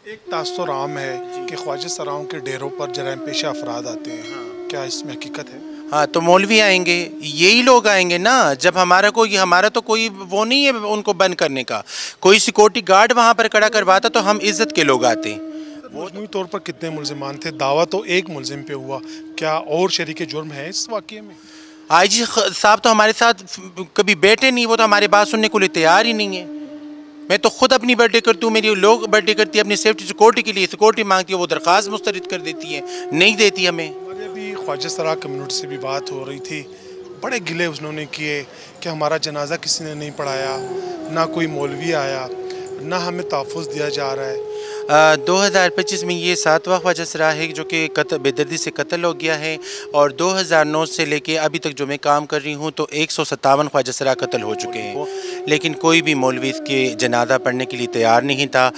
ایک تاثر عام ہے کہ خواجہ سراؤں کے ڈیروں پر جرائم پیشہ افراد آتے ہیں، کیا اس میں حقیقت ہے؟ ہاں تو مولوی آئیں گے، یہی لوگ آئیں گے نا، جب ہمارا تو کوئی وہ نہیں ہے ان کو بند کرنے کا، کوئی سیکورٹی گارڈ وہاں پر کھڑا کرواتا تو ہم عزت کے لوگ آتے ہیں۔ مجموعی طور پر کتنے ملزمان تھے؟ دعویٰ تو ایک ملزم پہ ہوا، کیا اور شریک جرم ہے اس واقعے میں؟ آئی جی صاحب تو ہمارے ساتھ کبھی بیٹھے نہیں، وہ تو ہماری بات سننے کو لیے تیار ہی نہیں ہے۔ میں تو خود اپنی برتھ ڈے کرتی ہوں، میری لوگ برتھ ڈے کرتی ہے اپنی سیفٹی سیکورٹی کے لیے، سیکورٹی مانگتی ہے، وہ درخواست مسترد کر دیتی ہے، نہیں دیتی ہمیں۔ ہمارے ابھی خواجہ سرا کمیونٹی سے بھی بات ہو رہی تھی، بڑے گلے انہوں نے کیے کہ ہمارا جنازہ کسی نے نہیں پڑھایا، نہ کوئی مولوی آیا، نہ ہمیں تحفظ دیا جا رہا ہے۔ 2025 میں یہ 7واں خواجہ سرا ہے جو کہ بے دردی سے قتل ہو گیا ہے، اور 2009 سے لے کے ابھی تک جو میں کام کر رہی ہوں تو 157 خواجہ سرا قتل ہو چکے ہیں، لیکن کوئی بھی مولوی اس کے جنازہ پڑھنے کے لیے تیار نہیں تھا۔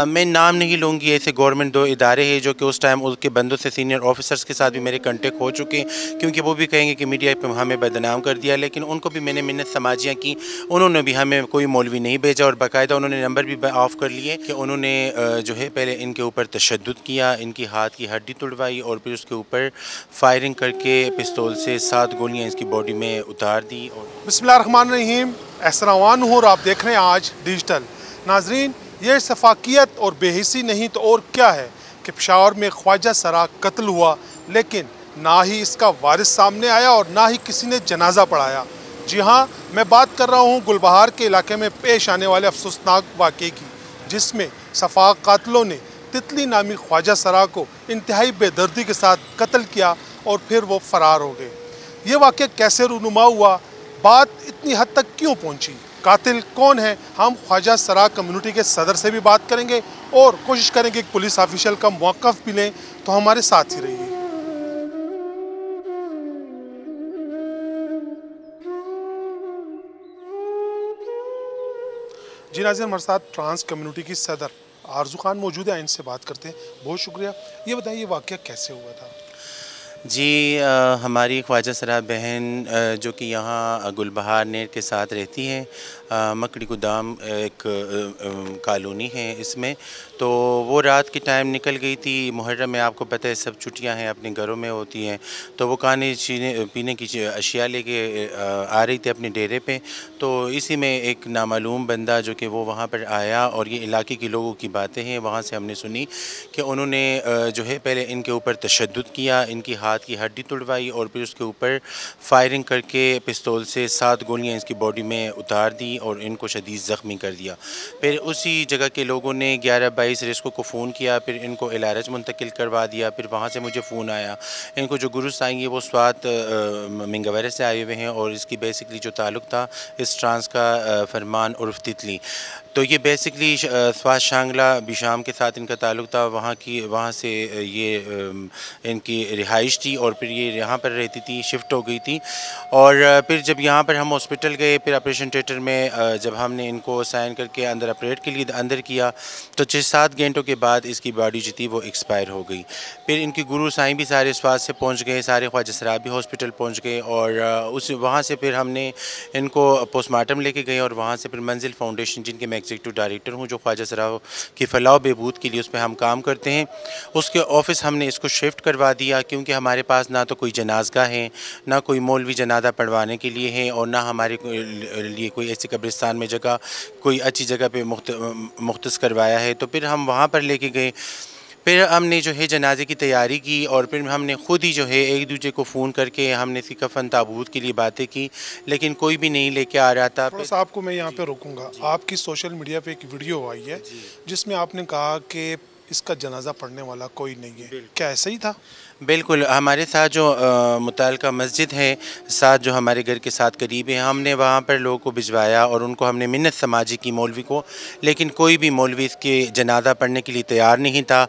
میں نام نہیں لوں گی، ایسے گورنمنٹ 2 ادارے ہیں جو کہ اس ٹائم اس کے بندوں سے سینئر آفیسرز کے ساتھ بھی میرے کنٹیکٹ ہو چکے ہیں، کیونکہ وہ بھی کہیں گے کہ میڈیا پہ ہمیں بدنام کر دیا، لیکن ان کو بھی میں نے منت سماجیاں کی، انہوں نے بھی ہمیں کوئی مولوی نہیں بھیجا، اور باقاعدہ انہوں نے نمبر بھی آف کر لیے کہ انہوں نے جو ہے پہلے ان کے اوپر تشدد کیا، ان کی ہاتھ کی ہڈی توڑوائی، اور پھر اس کے اوپر فائرنگ کر کے پستول سے 7 گولیاں اس کی باڈی میں اتار دی۔ بسم اللہ الرحمن الرحیم، احسن عوان ہوں اور آپ دیکھ رہے ہیں آج ڈیجیٹل۔ ناظرین، یہ شفاقیت اور بے حسی نہیں تو اور کیا ہے کہ پشاور میں خواجہ سرا قتل ہوا، لیکن نہ ہی اس کا وارث سامنے آیا اور نہ ہی کسی نے جنازہ پڑھایا۔ جی ہاں، میں بات کر رہا ہوں گلبہار کے علاقے میں پیش آنے والے افسوسناک واقعے کی، جس میں شفاق قاتلوں نے تتلی نامی خواجہ سرا کو انتہائی بے دردی کے ساتھ قتل کیا اور پھر وہ فرار ہو گئے۔ یہ واقعہ کیسے رونما ہوا؟ بات اتنی حد تک کیوں پہنچی؟ قاتل کون ہے؟ ہم خواجہ سرا کمیونٹی کے صدر سے بھی بات کریں گے اور کوشش کریں گے کہ پولیس آفیشل کا موقف بھی لیں، تو ہمارے ساتھ ہی رہیے۔ جی ناظرین، ہمارے ساتھ ٹرانس کمیونٹی کی صدر آرزو خان موجود ہے، ان سے بات کرتے ہیں۔ بہت شکریہ۔ یہ بتائیں، یہ واقعہ کیسے ہوا تھا؟ جی ہماری خواجہ سرا بہن جو کہ یہاں گلبہار نیر کے ساتھ رہتی ہیں، مکڑی گودام ایک کالونی ہے اس میں، تو وہ رات کے ٹائم نکل گئی تھی۔ محرم میں آپ کو پتہ ہے سب چھٹیاں ہیں، اپنے گھروں میں ہوتی ہیں، تو وہ کھانے پینے کی اشیاء لے کے آ رہی تھی اپنے ڈیرے پہ، تو اسی میں ایک نامعلوم بندہ جو کہ وہ وہاں پر آیا، اور یہ علاقے کے لوگوں کی باتیں ہیں، وہاں سے ہم نے سنی کہ انہوں نے جو ہے پہلے ان کے اوپر تشدد کیا، ان کی ہاتھ کی ہڈی توڑوائی، اور پھر اس کے اوپر فائرنگ کر کے پستول سے 7 گولیاں اس کی باڈی میں اتار دی اور ان کو شدید زخمی کر دیا۔ پھر اسی جگہ کے لوگوں نے 11/22 ریسکو کو فون کیا، پھر ان کو LRH منتقل کروا دیا، پھر وہاں سے مجھے فون آیا۔ ان کو جو گروس آئیں گے وہ سوات منگاورے سے آئے ہوئے ہیں، اور اس کی بیسکلی جو تعلق تھا اس ٹرانس کا فرمان عرف تتلی، تو یہ بیسکلی سوات شانگلہ بیشام کے ساتھ ان کا تعلق تھا، وہاں سے یہ ان کی رہائش تھی، اور پھر یہ یہاں پر رہتی تھی، شفٹ ہو گئی تھی، اور پھر جب یہاں پر ہم ہاسپٹل گئے، پھر آپریشن تھیٹر میں جب ہم نے ان کو سائن کر کے اندر آپریٹ کے لیے اندر کیا، تو 6-7 گھنٹوں کے بعد اس کی باڈی جو تھی وہ ایکسپائر ہو گئی۔ پھر ان کی گرو سائیں بھی سارے سوات سے پہنچ گئے، سارے خواجہ سرا بھی ہاسپٹل پہنچ گئے، اور وہاں سے پھر ہم نے ان کو پوسٹ مارٹم لے کے گئے، اور وہاں سے پھر منزل فاؤنڈیشن، جن کے میں ایگزیکٹو ڈائریکٹر ہوں، جو خواجہ سرا کی فلاح و بہبود کے لیے اس پہ ہم کام کرتے ہیں، اس کے آفس ہم نے اس کو شفٹ کروا دیا، کیونکہ ہمارے پاس نہ تو کوئی جنازگاہ ہے، نہ کوئی مولوی جنازہ پڑھوانے کے لیے ہے، اور نہ ہمارے لیے کوئی ایسی قبرستان میں جگہ کوئی اچھی جگہ پہ مختص کروایا ہے، تو پھر ہم وہاں پر لے کے گئے۔ پھر ہم نے جو ہے جنازے کی تیاری کی، اور پھر ہم نے خود ہی جو ہے ایک دوسرے کو فون کر کے ہم نے کفن تابوت کے لیے باتیں کی، لیکن کوئی بھی نہیں لے کے آ رہا تھا۔ تھوڑا سا آپ کو میں یہاں پہ روکوں گا، آپ کی سوشل میڈیا پہ ایک ویڈیو آئی ہے جس میں آپ نے کہا کہ اس کا جنازہ پڑھنے والا کوئی نہیں ہے، کیا ایسا ہی تھا؟ بالکل، ہمارے ساتھ جو متعلقہ مسجد ہے ساتھ، جو ہمارے گھر کے ساتھ قریب ہے، ہم نے وہاں پر لوگوں کو بھجوایا، اور ان کو ہم نے منت سماجی کی مولوی کو، لیکن کوئی بھی مولوی اس کے جنازہ پڑھنے کے لیے تیار نہیں تھا۔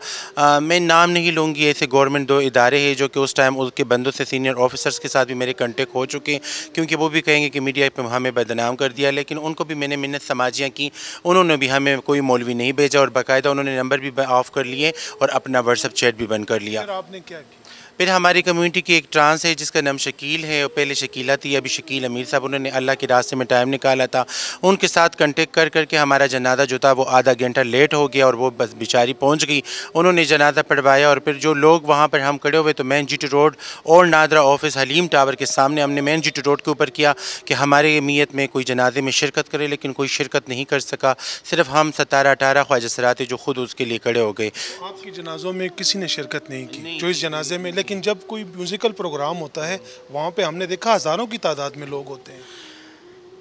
میں نام نہیں لوں گی، ایسے گورنمنٹ 2 ادارے ہیں جو کہ اس ٹائم اس کے بندوں سے سینئر آفیسرز کے ساتھ بھی میرے کنٹیکٹ ہو چکے ہیں، کیونکہ وہ بھی کہیں گے کہ میڈیا پہ ہمیں بدنام کر دیا، لیکن ان کو بھی میں نے منت سماجیاں کی، انہوں نے بھی ہمیں کوئی مولوی نہیں بھیجا، اور باقاعدہ انہوں نے نمبر بھی آف کر لیے اور اپنا WhatsApp چیٹ بھی بند کر لیا۔ پھر آپ نے کیا کیا؟ پھر ہماری کمیونٹی کی ایک ٹرانس ہے جس کا نام شکیل ہے، اور پہلے شکیلہ تھی، ابھی شکیل امیر صاحب، انہوں نے اللہ کے راستے میں ٹائم نکالا تھا، ان کے ساتھ کنٹیکٹ کر کے ہمارا جنازہ جو تھا وہ آدھا گھنٹہ لیٹ ہو گیا، اور وہ بس بیچاری پہنچ گئی، انہوں نے جنازہ پڑھوایا، اور پھر جو لوگ وہاں پر ہم کھڑے ہوئے تو مین جی ٹی روڈ اور نادرا آفس حلیم ٹاور کے سامنے ہم نے مین جی ٹی روڈ کے اوپر کیا کہ ہمارے امیت میں کوئی جنازے میں شرکت کرے، لیکن کوئی شرکت نہیں کر سکا، صرف ہم 17-18 خواجہ سرا تھے جو خود اس کے لیے کھڑے ہو گئے۔ آپ کی جنازوں میں کسی نے شرکت نہیں کی جو اس جنازے میں، لیکن جب کوئی میوزیکل پروگرام ہوتا ہے وہاں پہ ہم نے دیکھا ہزاروں کی تعداد میں لوگ ہوتے ہیں۔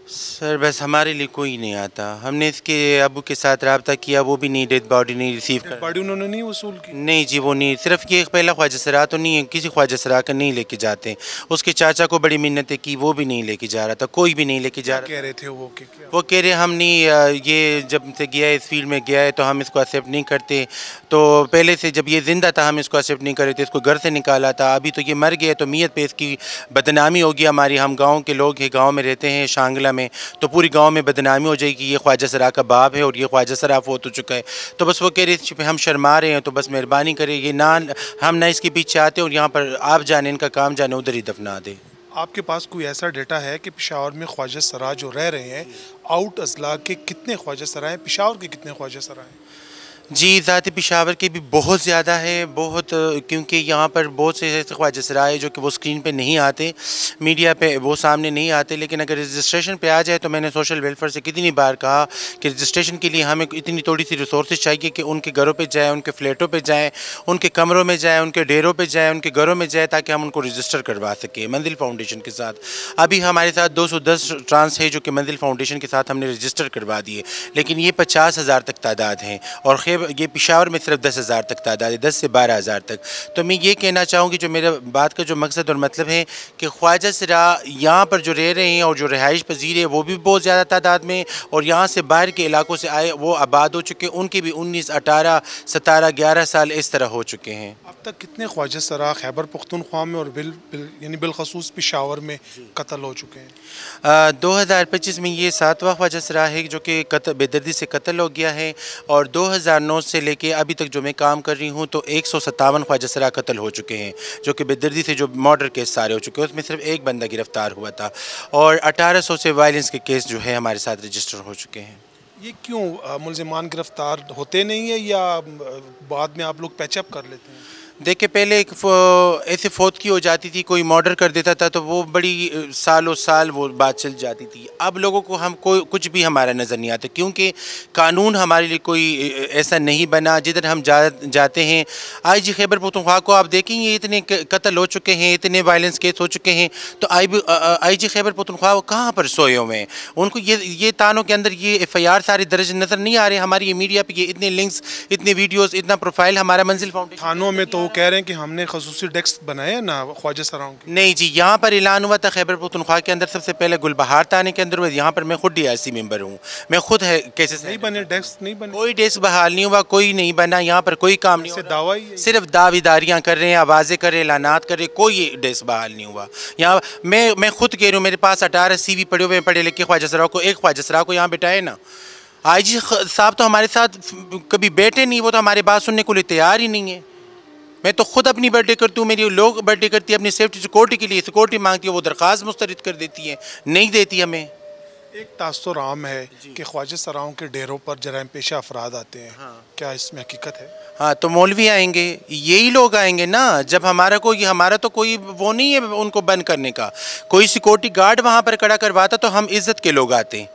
سر بس ہمارے لیے کوئی نہیں آتا، ہم نے اس کے ابو کے ساتھ رابطہ کیا، وہ بھی نہیں، ڈیتھ باڈی نہیں ریسیو کر، باڈی انہوں نے نہیں وصول کی؟ نہیں جی وہ نہیں، صرف یہ پہلا خواجہ سرا تو نہیں ہے، کسی خواجہ سرا کا نہیں لے کے جاتے، اس کے چاچا کو بڑی منتیں کی، وہ بھی نہیں لے کے جا رہا تھا، کوئی بھی نہیں لے کے جا رہا۔ کہہ رہے تھے وہ کہ کیا؟ وہ کہہ رہے ہم نہیں، یہ جب سے گیا ہے اس فیلڈ میں گیا ہے تو ہم اس کو ایکسیپٹ نہیں کرتے، تو پہلے سے جب یہ زندہ تھا ہم اس کو ایکسیپٹ نہیں کر رہے تھے، اس کو گھر سے نکالا تھا، ابھی تو یہ مر گیا تو میت پہ اس کی بدنامی ہوگی، ہماری ہم گاؤں کے لوگ ہیں، گاؤں میں رہتے ہیں شانگلہ میں، تو پوری گاؤں میں بدنامی ہو جائے گی، یہ خواجہ سرا کا باپ ہے اور یہ خواجہ سرا فوت ہو چکا ہے، تو بس وہ کہہ رہے اس پہ ہم شرما رہے ہیں، تو بس مہربانی کرے یہ نہ ہم نہ اس کے پیچھے آتے اور یہاں پر آپ جانے ان کا کام جانے ادھر ہی دفنا دے۔ آپ کے پاس کوئی ایسا ڈیٹا ہے کہ پشاور میں خواجہ سرا جو رہ رہے ہیں آؤٹ اضلاع کے کتنے خواجہ سرا ہیں، پشاور کے کتنے خواجہ سرا ہیں؟ جی ذات پشاور کے بھی بہت زیادہ ہے، بہت، کیونکہ یہاں پر بہت سے ایسے خواجہ سرائے جو کہ وہ اسکرین پہ نہیں آتے، میڈیا پہ وہ سامنے نہیں آتے، لیکن اگر رجسٹریشن پہ آ جائے تو میں نے سوشل ویلفیئر سے کتنی بار کہا کہ رجسٹریشن کے لیے ہمیں اتنی تھوڑی سی ریسورسز چاہیے کہ ان کے گھروں پہ جائیں، ان کے فلیٹوں پہ جائیں، ان کے کمروں میں جائیں، ان کے ڈیروں پہ جائیں، ان کے گھروں میں جائیں، تاکہ ہم ان کو رجسٹر کروا سکیں منزل فاؤنڈیشن کے ساتھ۔ ابھی ہمارے ساتھ 210 ٹرانس ہے جو کہ منزل فاؤنڈیشن کے ساتھ ہم نے رجسٹر کروا دیے، لیکن یہ 50,000 تک تعداد ہیں، اور یہ پشاور میں صرف 10,000 تک تعداد ہے، 10 سے 12,000 تک۔ تو میں یہ کہنا چاہوں گی جو میرا بات کا جو مقصد اور مطلب ہے کہ خواجہ سرا یہاں پر جو رہ رہے ہیں اور جو رہائش پذیر ہے وہ بھی بہت زیادہ تعداد میں، اور یہاں سے باہر کے علاقوں سے آئے وہ آباد ہو چکے، ان کے بھی 19، 18، 17، 11 سال اس طرح ہو چکے ہیں۔ اب تک کتنے خواجہ سرا خیبر پختونخوا میں اور یعنی بالخصوص پشاور میں قتل ہو چکے ہیں؟ 2025 میں یہ 7واں خواجہ سرا ہے جو کہ بے دردی سے قتل ہو گیا ہے، اور 2009 سے لے کے ابھی تک جو میں کام کر رہی ہوں تو 157 خواجہ سرا قتل ہو چکے ہیں، جو کہ بے دردی سے جو مرڈر کیس سارے ہو چکے ہیں، اس میں صرف ایک بندہ گرفتار ہوا تھا، اور 1800 سے وائلنس کے کیس جو ہے ہمارے ساتھ رجسٹر ہو چکے ہیں۔ یہ کیوں ملزمان گرفتار ہوتے نہیں ہیں یا بعد میں آپ لوگ پیچ اپ کر لیتے ہیں؟ دیکھیں پہلے ایک ایسے فوت کی ہو جاتی تھی، کوئی مرڈر کر دیتا تھا تو وہ بڑی سالوں سال وہ بات چل جاتی تھی، اب لوگوں کو ہم کوئی کچھ بھی ہمارا نظر نہیں آتا، کیونکہ قانون ہمارے لیے کوئی ایسا نہیں بنا، جدھر ہم جاتے ہیں۔ آئی جی خیبر پختونخوا کو آپ دیکھیں گے اتنے قتل ہو چکے ہیں، اتنے وائلنس کیس ہو چکے ہیں، تو آئی جی خیبر پختونخوا کہاں پر سوئے ہوئے ہیں؟ ان کو یہ تانوں کے اندر یہ ایف آئی آر سارے درج نظر نہیں آ رہے، ہماری میڈیا پہ یہ اتنے لنکس، اتنے ویڈیوز، اتنا پروفائل ہمارا منزل فاؤنڈیشن تھانوں میں تو کہہ رہے ہیں کہ ہم نے خصوصی ڈیسک بنائے ہیں نا خواجہ سراؤں کے۔ نہیں جی، یہاں پر اعلان ہوا تھا خیبر پختونخوا کے اندر سب سے پہلے گلبہار تانے کے اندر ہوا، یہاں پر میں خود ڈی آئی سی ممبر ہوں، میں خود کیسز نہیں بنے ڈیسک، نہیں بنے، کوئی ڈیسک بحال نہیں ہوا، کوئی نہیں بنا، یہاں پر کوئی کام نہیں ہوا، دعویٰ ہی ہے، صرف دعوی داریاں کر رہے ہیں، آوازیں کر رہے ہیں، اعلانات کر رہے ہیں، کوئی ڈیسک بحال نہیں ہوا یہاں۔ میں خود کہہ رہا ہوں، میرے پاس 18 سی وی پڑے ہوئے ہیں، پڑھے لکھے خواجہ سرا کو، ایک خواجہ سرا کو یہاں بٹھائے نا۔ آئی جی صاحب تو ہمارے ساتھ کبھی بیٹھے نہیں، وہ تو ہماری بات سننے کو لیے تیار ہی نہیں ہے۔ میں تو خود اپنی برتھ ڈے کرتی ہوں، میری لوگ برتھ ڈے کرتی ہے اپنی سیفٹی سیکورٹی کے لیے، سیکورٹی مانگتی ہے، وہ درخواست مسترد کر دیتی ہے، نہیں دیتی ہمیں۔ ایک تاثر عام ہے کہ خواجہ سراؤں کے ڈیروں پر جرائم پیشہ افراد آتے ہیں، کیا اس میں حقیقت ہے؟ ہاں تو مولوی آئیں گے، یہی لوگ آئیں گے نا، جب ہمارا تو کوئی وہ نہیں ہے ان کو بند کرنے کا، کوئی سیکورٹی گارڈ وہاں پر کھڑا کرواتا تو ہم عزت کے لوگ آتے ہیں،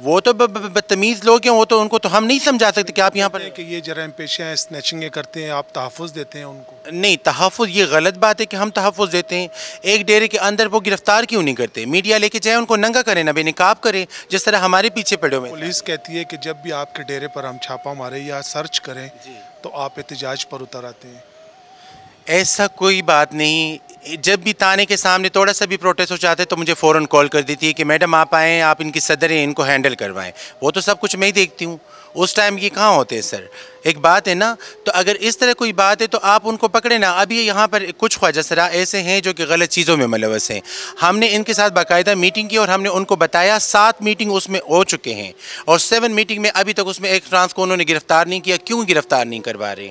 وہ تو بدتمیز لوگ ہیں، وہ تو ان کو تو ہم نہیں سمجھا سکتے کہ آپ یہاں پر کہ یہ جرائم پیشہ ہیں، سنیچنگیں کرتے ہیں، آپ تحفظ دیتے ہیں ان کو؟ نہیں، تحفظ یہ غلط بات ہے کہ ہم تحفظ دیتے ہیں، ایک ڈیرے کے اندر وہ گرفتار کیوں نہیں کرتے؟ میڈیا لے کے جائے، ان کو ننگا کریں نا، بے نقاب کریں، جس طرح ہمارے پیچھے پڑے ہوئے ہیں۔ پولیس کہتی ہے کہ جب بھی آپ کے ڈیرے پر ہم چھاپا مارے یا سرچ کریں تو آپ احتجاج پر اتر آتے ہیں۔ ایسا کوئی بات نہیں، جب بھی تانے کے سامنے تھوڑا سا بھی پروٹیسٹ ہو جاتے تو مجھے فوراً کال کر دیتی ہے کہ میڈم آپ آئیں، آپ ان کی صدر ہیں، ان کو ہینڈل کروائیں، وہ تو سب کچھ میں ہی دیکھتی ہوں، اس ٹائم یہ کہاں ہوتے ہیں سر؟ ایک بات ہے نا، تو اگر اس طرح کوئی بات ہے تو آپ ان کو پکڑے نا۔ ابھی یہاں پر کچھ خواجہ سرا ایسے ہیں جو کہ غلط چیزوں میں ملوث ہیں، ہم نے ان کے ساتھ باقاعدہ میٹنگ کی اور ہم نے ان کو بتایا، 7 میٹنگ اس میں ہو چکے ہیں، اور 7 میٹنگ میں ابھی تک اس میں ایک ٹرانس کو انہوں نے گرفتار نہیں کیا۔ کیوں گرفتار نہیں کروا رہے؟